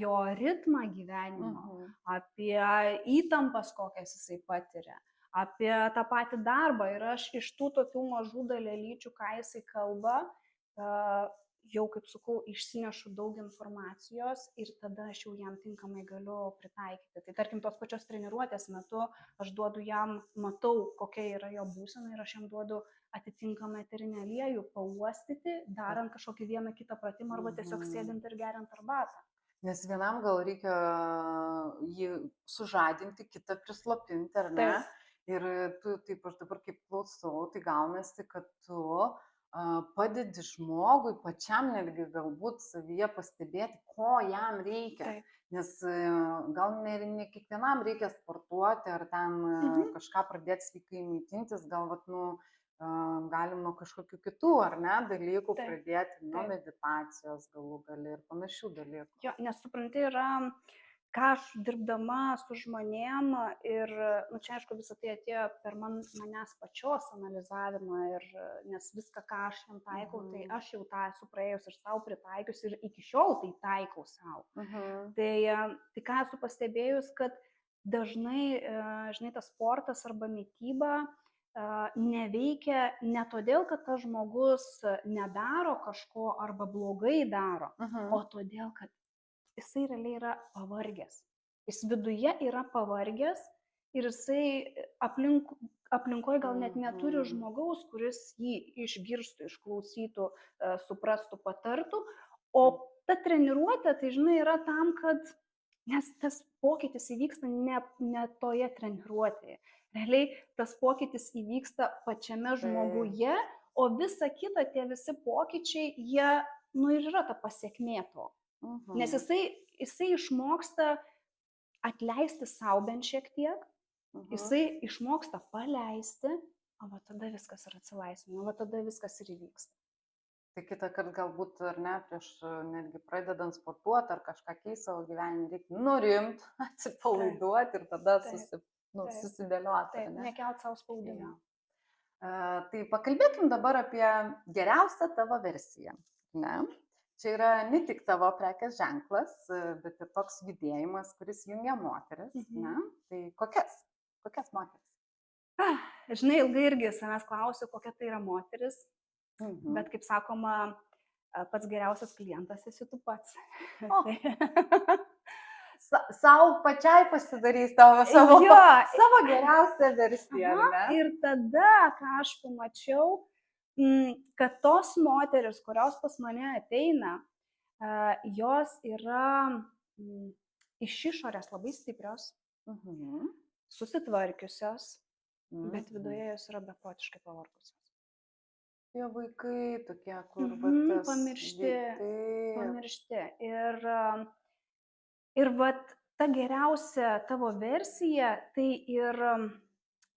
jo ritmą gyvenimo, apie įtampas, kokias jisai patiria, apie tą patį darbą. Ir aš iš tų tokių mažų dalelyčių, ką jisai kalba, jau, kaip sakau, išsinešu daug informacijos ir tada aš jau jam tinkamai galiu pritaikyti. Tai tarkim, tos pačios treniruotės metu aš duodu jam, matau, kokia yra jo būsena ir aš jam duodu atitinkamą eterinį aliejų pauostyti, darant kažkokį vieną kitą pratimą arba tiesiog sėdint ir geriant arbatą. Nes vienam gal reikia jį sužadinti, kitą prislopinti, ar ne? Ir tu, taip aš dabar kaip klausau, tai gaunasi, kad tu padedi žmogui pačiam netgi galbūt savyje pastebėti, ko jam reikia. Nes gal ne kiekvienam reikia sportuoti ar ten kažką pradėti sveikai maitintis, gal galim nuo kažkokių kitų, ar ne, dalykų pradėti, nuo meditacijos galų gali ir panašių dalykų. Jo, nes supranti, yra, ką aš dirbdama su žmonėm ir, čia aišku, visą tai atėjo per manęs pačios analizavimą, nes viską, ką aš jam taikau, tai aš jau tą esu praėjus ir savo pritaikius ir iki šiol tai taikau savo. Tai ką esu pastebėjus, kad dažnai, žinai, tas sportas arba mityba neveikia ne todėl, kad tas žmogus nedaro kažko arba blogai daro, o todėl, kad jisai realiai yra pavargęs. Jis viduje yra pavargęs ir jisai aplinkoje gal net neturi žmogaus, kuris jį išgirstų, išklausytų, suprastų, patartų, o ta treniruotė, tai žinai, yra tam, kad nes tas pokytis įvyksta ne toje treniruotėje. Realiai tas pokytis įvyksta pačiame žmoguje, o visa kita, tie visi pokyčiai, jie, ir yra ta pasekmė to. Nes jisai išmoksta atleisti sau bent šiek tiek, jisai išmoksta paleisti, o tada viskas yra atsilaisvinama, o tada viskas ir įvyksta. Tai kitą kartą galbūt, ar ne, prieš netgi pradedant sportuoti ar kažką keisti savo gyvenime, reikia nurimti, atsipalaiduoti ir tada susidėlioti, taip, ar ne? nekelt savo spaudimo. Tai pakalbėkim dabar apie geriausią tavo versiją, ne? Čia yra ne tik tavo prekės ženklas, bet ir toks judėjimas, kuris jungia moteris, ne? Tai kokias moteris? Žinai, ilgai irgi savęs klausiu, kokia tai yra moteris, bet kaip sakoma, pats geriausias klientas esi tu pats. Sau pačiai pasidarys savo geriausią versiją, ar ne? Ir tada, ką aš pamačiau, kad tos moteris, kurios pas mane ateina, jos yra iš išorės labai stiprios, susitvarkiusios, bet viduje jos yra beprotiškai pavargusios. Tie vaikai tokie, kur pamiršti. Ir vat ta geriausia tavo versija, tai ir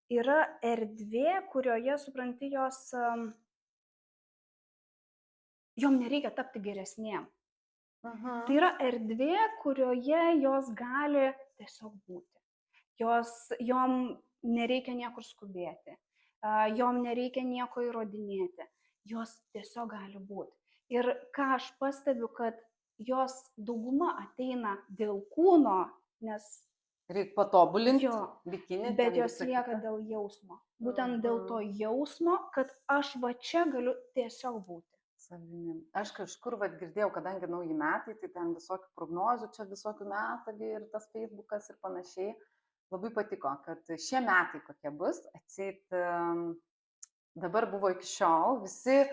yra erdvė, kurioje, supranti, jom nereikia tapti geresniem. Tai yra erdvė, kurioje jos gali tiesiog būti. Jom nereikia niekur skubėti, jom nereikia nieko įrodinėti, jos tiesiog gali būti. Ir ką aš pastebiu, kad jos dauguma ateina dėl kūno, nes reikia patobulinti bikinį, bet jos lieka dėl jausmo. Būtent dėl to jausmo, kad aš va čia galiu tiesiog būti. Savimi. Aš kažkur girdėjau, kadangi nauji metai, tai ten visokių prognozių, čia visokių metų ir tas Facebookas ir panašiai. Labai patiko, kad šie metai kokie bus, atseit dabar buvo iki šiol, visi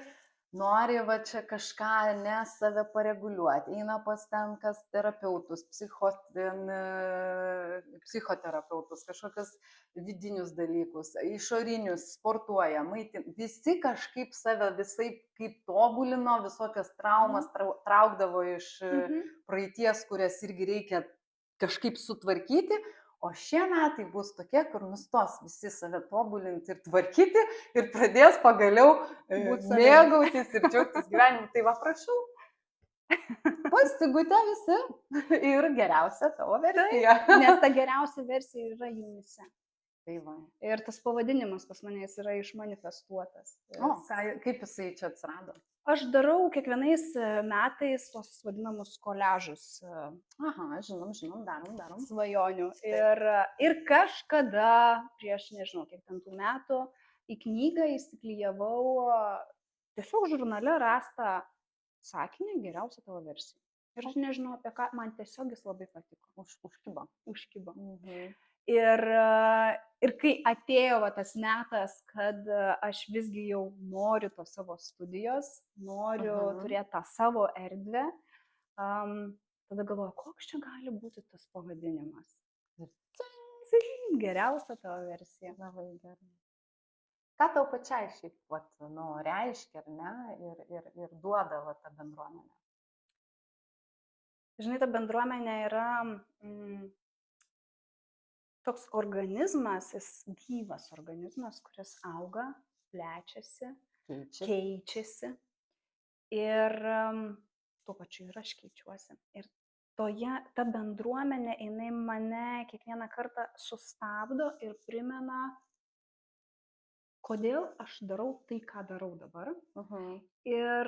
nori va čia kažką, ne, save pareguliuoti, eina pas ten kas terapeutus, psichoterapeutus, kažkokius vidinius dalykus, išorinius, sportuoja, maitin, visi kažkaip save visai kaip tobulino, visokias traumas traukdavo iš praeities, kurias irgi reikia kažkaip sutvarkyti. O šie metai bus tokie, kur nustos visi save tobulinti ir tvarkyti ir pradės pagaliau mėgautis ir džiaugtis gyvenimu. Tai va, prašau, pasigutę visi ir geriausia tavo versija. Nes ta geriausia versija yra jumise. Tai va. Ir tas pavadinimas pas manęs yra išmanifestuotas. O, kaip jisai čia atsirado? Aš darau kiekvienais metais tos vadinamus koliažus. Aha, žinom, darom. Svajonių. Ir kažkada, prieš nežinau, kiek ten tų metų, į knygą įsiklijavau tiesiog žurnale rastą sakinį geriausia tavo versija. Ir aš nežinau apie ką, man tiesiog jis labai patiko. Užkibo. Ir kai atėjo tas metas, kad aš visgi jau noriu tos savo studijos, noriu turėti tą savo erdvę, tada galvoju, koks čia gali būti tas pavadinimas. Geriausia tavo versija. Labai gerai. Ką tau pačiai šiaip reiškia, ar ne, ir duoda ta bendruomenė? Žinai, ta bendruomenė yra toks organizmas, jis gyvas organizmas, kuris auga, plečiasi, keičiasi. Ir tuo pačiu ir aš keičiuosi. Ir ta bendruomenė, jinai mane kiekvieną kartą sustabdo ir primena, kodėl aš darau tai, ką darau dabar. Ir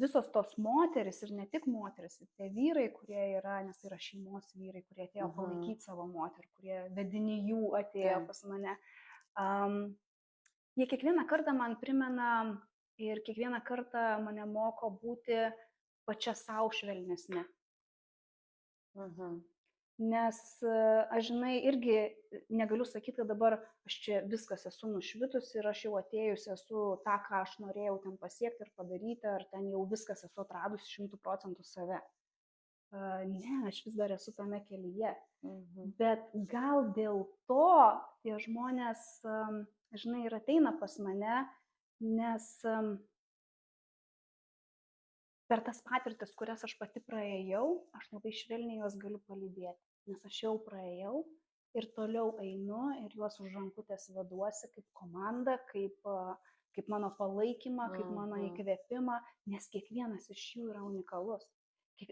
visos tos moteris ir ne tik moteris, tie vyrai, kurie yra, nes tai yra šeimos vyrai, kurie atėjo palaikyti savo moterį, kurie vedini jų atėjo pas mane, jie kiekvieną kartą man primena ir kiekvieną kartą mane moko būti pačia savo švelnesnė. Nes aš, žinai, irgi negaliu sakyti, kad dabar aš čia viskas esu nušvitus ir aš jau atėjus esu tą, ką aš norėjau ten pasiekti ir padaryti, ar ten jau viskas esu atradusi 100% save. Ne, aš vis dar esu tame kelyje. Bet gal dėl to tie žmonės, žinai, ir ateina pas mane, nes per tas patirtis, kurias aš pati praėjau, aš labai švelniai juos galiu palydėti. Nes aš jau praėjau ir toliau einu ir juos už rankutės veduosi kaip komanda, kaip kaip mano palaikymą, kaip mano įkvėpimą, nes kiekvienas iš jų yra unikalus.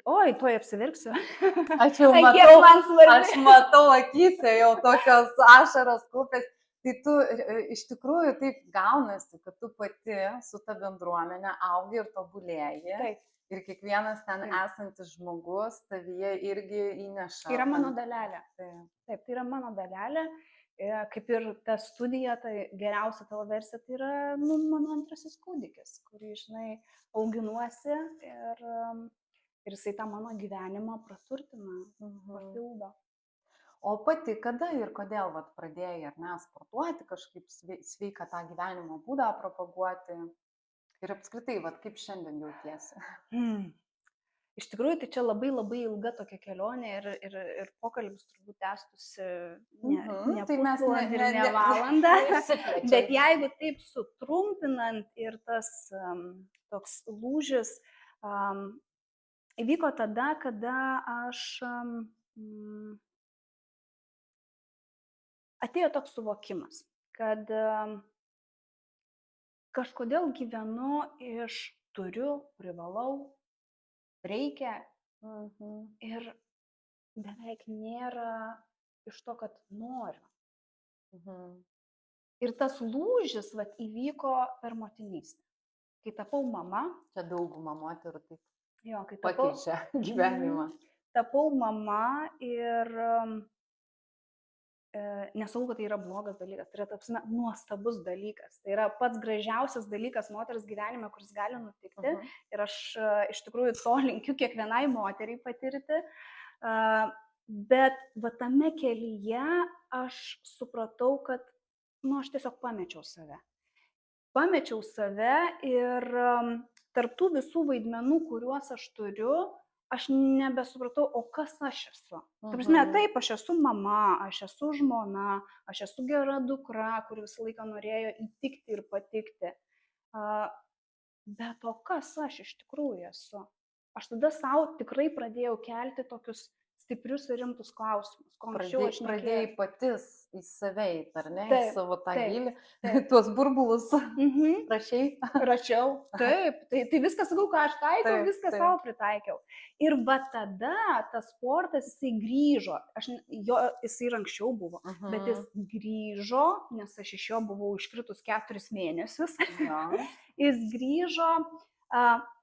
Oi, tuoj apsiverksiu. Aš jau matau akyse jau tokios ašaros kupės. Tai tu iš tikrųjų taip gaunasi, kad tu pati su ta bendruomenė augi ir tobulėji. Taip. Ir kiekvienas ten esantis žmogus tavyje irgi įneša. Yra mano dalelė. Taip, tai yra mano dalelė. Kaip ir ta studija, tai geriausia tavo versija, tai yra mano antrasis kūdikis, kurį, žinai, auginuosi ir jisai tą mano gyvenimą praturtina, papildo. O pati kada ir kodėl pradėjai, ar ne, sportuoti, kažkaip sveiką tą gyvenimo būdą propaguoti ir apskritai, kaip šiandien jautiesi? Iš tikrųjų, tai čia labai labai ilga tokia kelionė ir pokalbis turbūt tęstųsi ne pusvalandį ir ne valandą. Bet jeigu taip sutrumpinant ir tas toks lūžis įvyko tada, kada aš atėjo toks suvokimas, kad kažkodėl gyvenu iš turiu, privalau, reikia ir beveik nėra iš to, kad noriu. Ir tas lūžis įvyko per motinystę. Kai tapau mama. Čia dauguma moterų taip. Jo, kai pakeičia gyvenimą. Tapau mama ir nesakau, kad tai yra blogas dalykas, tai yra tapsime nuostabus dalykas. Tai yra pats gražiausias dalykas moters gyvenime, kuris gali nutikti. Ir aš iš tikrųjų to linkiu kiekvienai moteriai patirti. Bet tame kelyje aš supratau, kad aš tiesiog pamečiau save. Pamečiau save ir tarptų visų vaidmenų, kuriuos aš turiu, aš nebesupratau, o kas aš esu. Taip, aš esu mama, aš esu žmona, aš esu gera dukra, kuri visą laiką norėjo įtikti ir patikti. Bet o kas aš iš tikrųjų esu? Aš tada savo tikrai pradėjau kelti tokius stiprius ir rimtus klausimus. Pradėjai patys į save, ar ne? Į savo tą gilį, tuos burbulus rašiau. Taip, tai viskas, sakau, ką aš taikau, viską savo pritaikiau. Ir tada tas sportas, jisai grįžo. Jisai ir anksčiau buvo, bet jis grįžo, nes aš iš jo buvau iškritus 4 mėnesius. Jis grįžo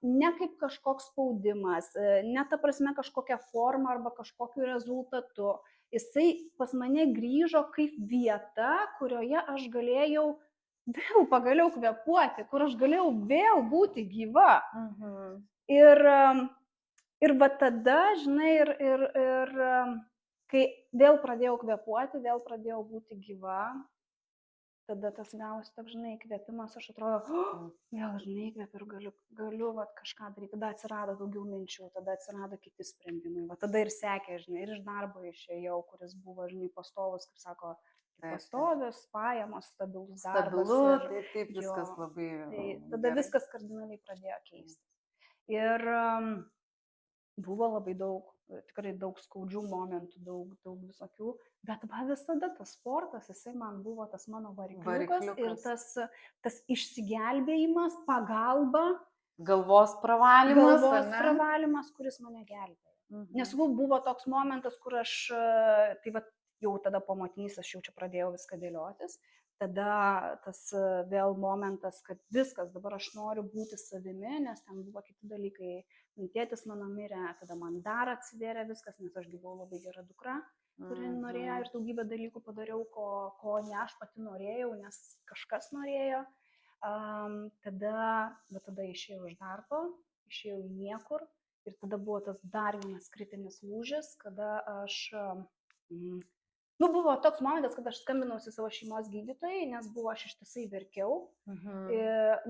ne kaip kažkoks spaudimas, ne ta prasme kažkokia forma arba kažkokiu rezultatu. Jisai pas mane grįžo kaip vieta, kurioje aš galėjau vėl pagaliau kvėpuoti, kur aš galėjau vėl būti gyva. Ir tada, žinai, ir kai vėl pradėjau kvėpuoti, vėl pradėjau būti gyva, tada tas gavosi toks, žinai, įkvėpimas, aš atrodo, vėl, žinai, įkvėpiu ir galiu kažką daryti. Tada atsirado daugiau minčių, tada atsirado kiti sprendimai. Tada ir sekė, žinai, ir iš darbo išėjau, kuris buvo, žinai, pastovus, kaip sako, pastovios pajamos, stabilus darbas. Taip, viskas labai. Tai tada viskas kardinaliai pradėjo keistis. Ir buvo labai daug, tikrai daug skaudžių momentų, daug visokių, bet visada tas sportas, jisai man buvo tas mano varikliukas ir tas išsigelbėjimas, pagalba. Galvos pravalymas, kuris mane gelbėjo. Nes buvo toks momentas, kur aš, jau tada po motinystės aš jau čia pradėjau viską dėliotis. Tada tas vėl momentas, kad viskas, dabar aš noriu būti savimi, nes ten buvo kiti dalykai. Tėtis mano mirė, tada man dar atsivėrė viskas, nes aš buvau labai gera dukra, kuri norėjo ir daugybę dalykų padariau, ko ne aš pati norėjau, nes kažkas norėjo. Tada išėjau iš darbo, išėjau į niekur ir tada buvo tas dar vienas kritinis lūžis, kada aš... Buvo toks momentas, kad aš skambinausi savo šeimos gydytojai, nes aš ištisai verkiau,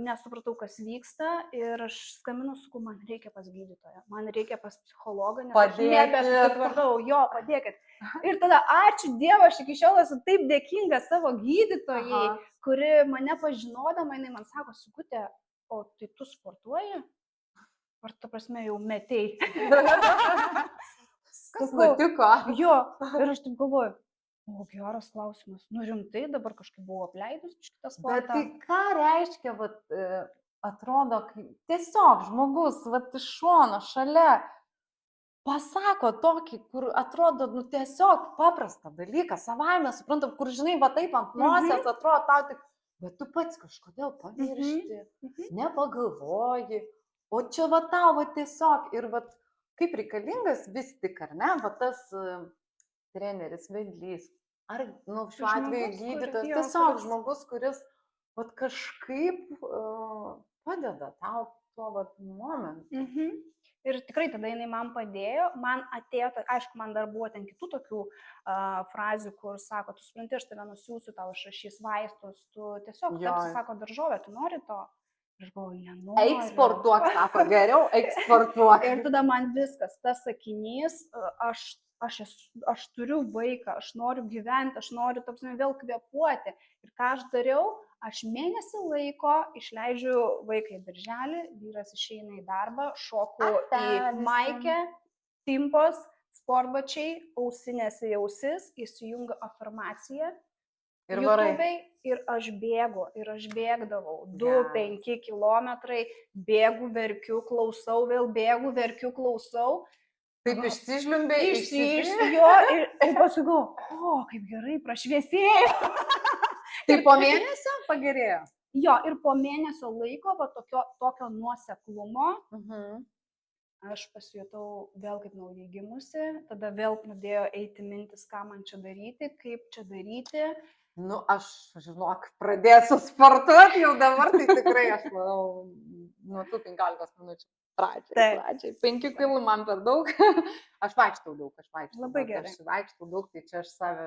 nesupratau, kas vyksta ir aš skambinau, sakau, man reikia pas gydytoją, man reikia pas psichologą, nes aš nebesupratau, padėkit. Ir tada, ačiū Dievui, aš iki šiol esu taip dėkinga savo gydytojai, kuri mane pažinodama, jinai man sako, Sigutė, o tai tu sportuoji? Ar ta prasme jau metei? Kas nutiko? Jo, ir aš taip galvoju. O, geras klausimas. Nu, rimtai dabar kažkaip buvau apleidus šitą Bet sportą. tai ką reiškia, vat, atrodo, kai tiesiog žmogus, vat, iš šono, šalia, pasako tokį, kur atrodo, nu, tiesiog paprastą dalyką, savaime suprantam, kur, žinai, va taip ant nosies atrodo tau tik, bet tu pats kažkodėl pamiršti, nepagalvoji, o čia va tau, va tiesiog, ir va kaip reikalingas vis tik, ar ne, va tas treneris, vedlys, ar, nu, šiuo atveju Žmogus, gydytojas, jo, tiesiog kuris- žmogus, kuris, va kažkaip padeda tau tuo, va, momentu. Ir tikrai tada jinai man padėjo, man atėjo, aišku, man dar buvo ten kitų tokių frazių, kur sako, tu supranti, aš tave nusiųsiu, tau išrašys vaistus, tu tiesiog, tapsi, sako, daržovė, tu nori to? Ir aš galvoju, nenoriu. Eksportuok, sako, geriau eksportuok. Ir tada man viskas, tas sakinys, aš turiu vaiką, aš noriu gyventi, aš noriu toks vėl kvėpuoti. Ir ką aš dariau, aš mėnesį laiko išleidžiu vaiką į darželį, vyras išeina į darbą, šoku į maikę, timpos, sportbačiai, ausinės į ausis, įsijungia afirmacija. Ir varai. Ir aš bėgu, ir aš bėgdavau. 2-5 kilometrai, bėgu, verkiu, klausau, vėl bėgu, verkiu, klausau. Taip išsižliumbė, jo, ir pasakau, o, kaip gerai, prašviesėjo. Tai po mėnesio pagerėjo? Jo, ir po mėnesio laiko, va, tokio nuoseklumo, aš pasijutau vėl kaip naujai gimusi, tada vėl pradėjo eiti mintis, ką man čia daryti, kaip čia daryti. Nu, aš, žinok, pradėsiu sportuoti jau dabar, tai tikrai, aš manau, nuo tų 15 minučių. Pradžiai. 5 kilų man per daug. Aš vaikštau daug, Labai gerai. Aš vaikštau daug, tai čia aš save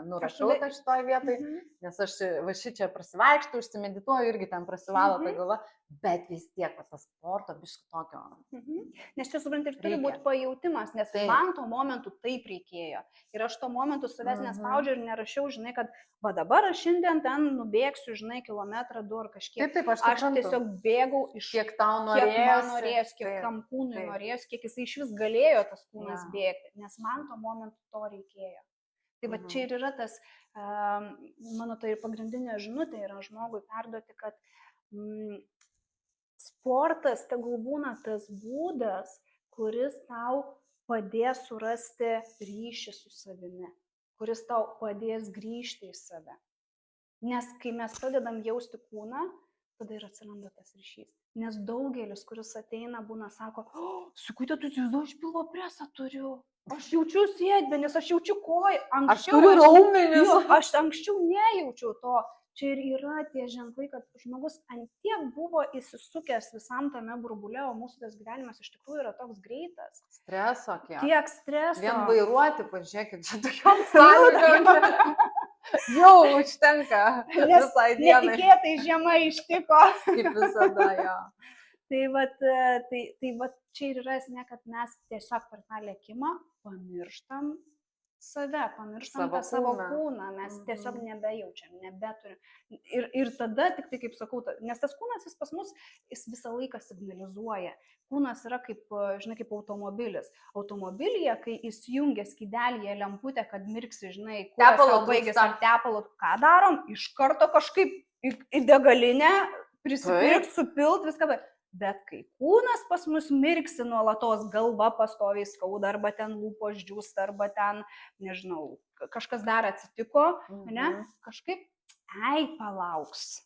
nurašau šitoje vietoje, nes aš va šičia prasivaikštau, užsimedituoju, irgi ten prasivalo ta galva, bet vis tiek tas sporto biškai tokio. Nes čia, supranti, ir turi būti pajautimas, nes man tuo momentu taip reikėjo. Ir aš tuo momentu savęs nespaudžiu ir nerašiau, žinai, kad va dabar aš šiandien ten nubėgsiu, žinai, kilometrą, 2 ar kažkiek. Taip, aš tiesiog bėgau iš kiek tau man norėjosi, norėjos, kiek tam kūnui norėjos, kiek jisai iš vis galėjo tas kūnas bėgti, nes man tuo momentu to reikėjo. Tai va čia ir yra tas, mano tai pagrindinė žinutė yra žmogui perduoti, kad sportas tegul būna tas būdas, kuris tau padės surasti ryšį su savimi, kuris tau padės grįžti į save. Nes kai mes pradedam jausti kūną, tada ir atsiranda tas ryšys. Nes daugelis, kuris ateina, būna, sako, Sikuitė, tu įsivaizduoji, aš pilvo presą turiu. Aš jaučiu sėdmenis, aš jaučiu koją. Aš turiu raumenis. Aš anksčiau nejaučiau to. Čia ir yra tie ženklai, kad žmogus ant tiek buvo įsisukęs visam tame burbule, o mūsų tas gyvenimas iš tikrųjų yra toks greitas. Streso kiek. Tiek streso. Vien vairuoti, pažiūrėkit, čia tokiom sąlygom. Jau užtenka visai dienai. Netikėtai žiema ištiko. Kaip visada, jo. Tai vat čia ir yra esmė, kad mes tiesiog per tą lėkimą pamirštam save, pamirštam tą savo kūną, mes tiesiog nebejaučiam, nebeturim. Ir tada, tik tai kaip sakau, nes tas kūnas jis pas mus, jis visą laiką signalizuoja. Kūnas yra kaip, žinai, kaip automobilis. Automobilyje, kai įsijungia skydelyje lemputė, kad mirksi, žinai, kūnas baigėsi ar tepalo, ką darom? Iš karto kažkaip į degalinę prisipirkt, supilt, viską. Bet kai kūnas pas mus mirksi nuolatos, galva pastoviai skauda, arba ten lūpos džiūsta, arba ten, nežinau, kažkas dar atsitiko, ne? Kažkaip, palauks.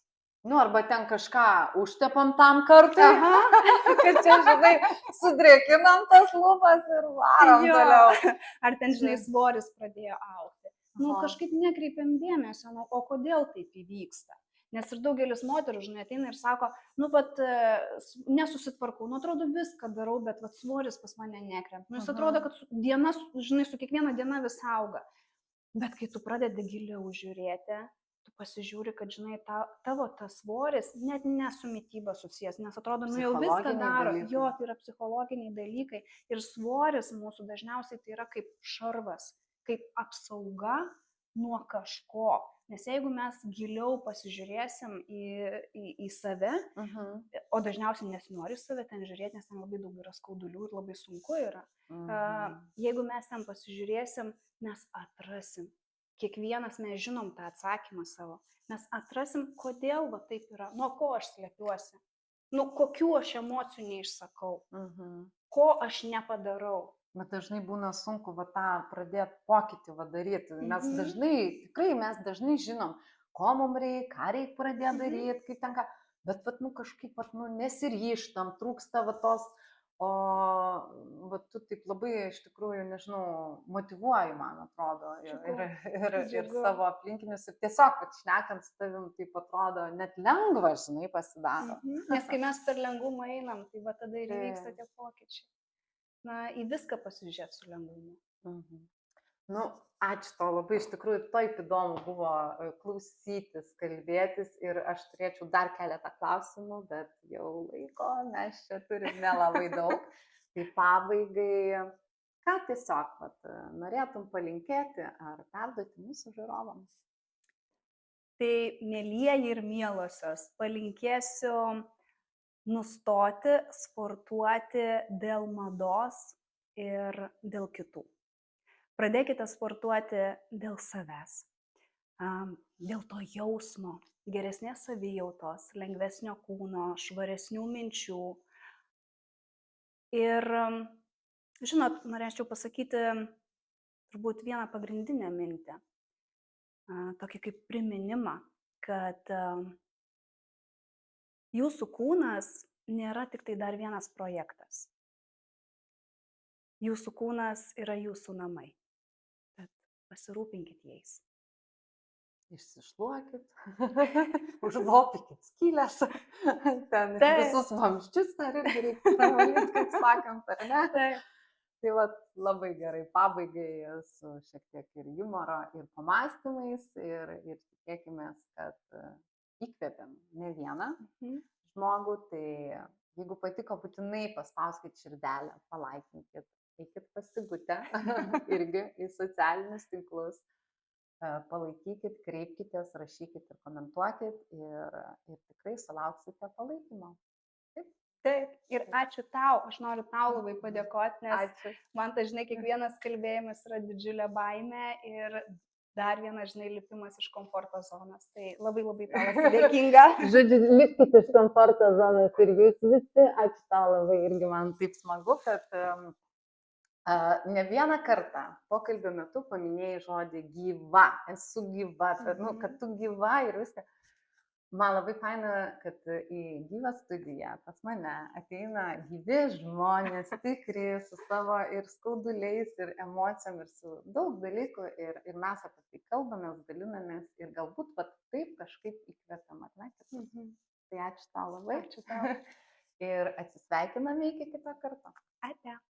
Nu, arba ten kažką užtepam tam kartui, kad čia, žinai, sudrėkinam tas lūpas ir varom toliau. Ar ten, žinai, svoris pradėjo augti. Nu, kažkaip nekreipiam dėmesio, o kodėl taip įvyksta? Nes ir daugelis moterų, žinai, ateina ir sako, nu, bet nesusitvarkau, nu, atrodo viską darau, bet vat, svoris pas mane nekrenta. Nu, jis atrodo, kad diena, žinai, su kiekviena diena vis auga. Bet kai tu pradedi giliau žiūrėti, tu pasižiūri, kad, žinai, tavo tas svoris net ne su mityba susijęs, nes atrodo, nu, jau viską daro. Jo, tai yra psichologiniai dalykai. Ir svoris mūsų dažniausiai tai yra kaip šarvas, kaip apsauga nuo kažko. Nes jeigu mes giliau pasižiūrėsim į save, o dažniausiai nesinori save ten žiūrėti, nes ten labai daug yra skaudulių ir labai sunku yra. Jeigu mes ten pasižiūrėsim, mes atrasim kiekvienas mes žinom tą atsakymą savo. Mes atrasim, kodėl va taip yra, nuo ko aš slepiuosi, nuo kokių aš emocijų neišsakau, ko aš nepadarau. Bet dažnai būna sunku va tą pradėti pokytį va daryti. Mes dažnai, tikrai mes dažnai žinom, ko mums reikia, ką reikia pradėti daryti, kaip ten ką. Bet vat, kažkaip vat, nesiryštam, trūksta va tos, o va, tu taip labai iš tikrųjų, nežinau, motyvuoji, man atrodo, ir savo aplinkinius. Ir tiesiog, vat, šnekant su tavim, taip atrodo, net lengva, žinai, pasidaro. Nes kai mes per lengvumą einam, tai va tada ir vyksta tie pokyčiai. Na, į viską pasižiūrėti su lengvumu. Nu, ačiū to labai, iš tikrųjų, taip įdomu buvo klausytis, kalbėtis ir aš turėčiau dar keletą klausimų, bet jau laiko mes čia turim nelabai daug. Tai pabaigai, ką tiesiog norėtum palinkėti ar perduoti mūsų žiūrovams? Tai, mielieji ir mielosios, palinkėsiu nustoti sportuoti dėl mados ir dėl kitų. Pradėkite sportuoti dėl savęs, dėl to jausmo, geresnės savijautos, lengvesnio kūno, švaresnių minčių. Ir, žinot, norėčiau pasakyti turbūt vieną pagrindinę mintį, tokį kaip priminimą, kad jūsų kūnas nėra tik tai dar vienas projektas. Jūsų kūnas yra jūsų namai. Tad pasirūpinkit jais. Išsišluokit, užlopykit skylės, ten visus vamzdžius dar irgi reikia pravalyti, kaip sakant, ar ne? Tai va, labai gerai pabaigai su šiek tiek ir humoro, ir pamastymais, ir tikėkime, kad įkvėpiam ne vieną žmogų. Tai jeigu patiko, būtinai paspauskit širdelę, palaikinkit, eikit pasigutę irgi į socialinius tinklus. Palaikykit, kreipkitės, rašykit ir komentuokit ir tikrai sulauksite palaikymo. Taip, ir ačiū tau, aš noriu tau labai padėkoti, nes man tai, žinai, kiekvienas kalbėjimas yra didžiulė baimė ir dar vienas, žinai, lipimas iš komforto zonos. Tai labai labai tau esu dėkinga. Žodžiu, lipkit iš komforto zonos ir jūs visi, ačiū tau labai, irgi man taip smagu, kad ne vieną kartą pokalbio metu paminėjai žodį gyva, esu gyva, kad tu gyva ir viską. Man labai faina, kad į gyvą studiją pas mane ateina gyvi žmonės, tikri, su savo ir skauduliais, ir emocijom, ir su daug dalykų, ir mes apie tai kalbamės, dalinamės, ir galbūt taip kažkaip įkvepiam, ar ne? Tai ačiū tau labai. Ačiū tau. Ir atsisveikiname iki kito karto. Ate.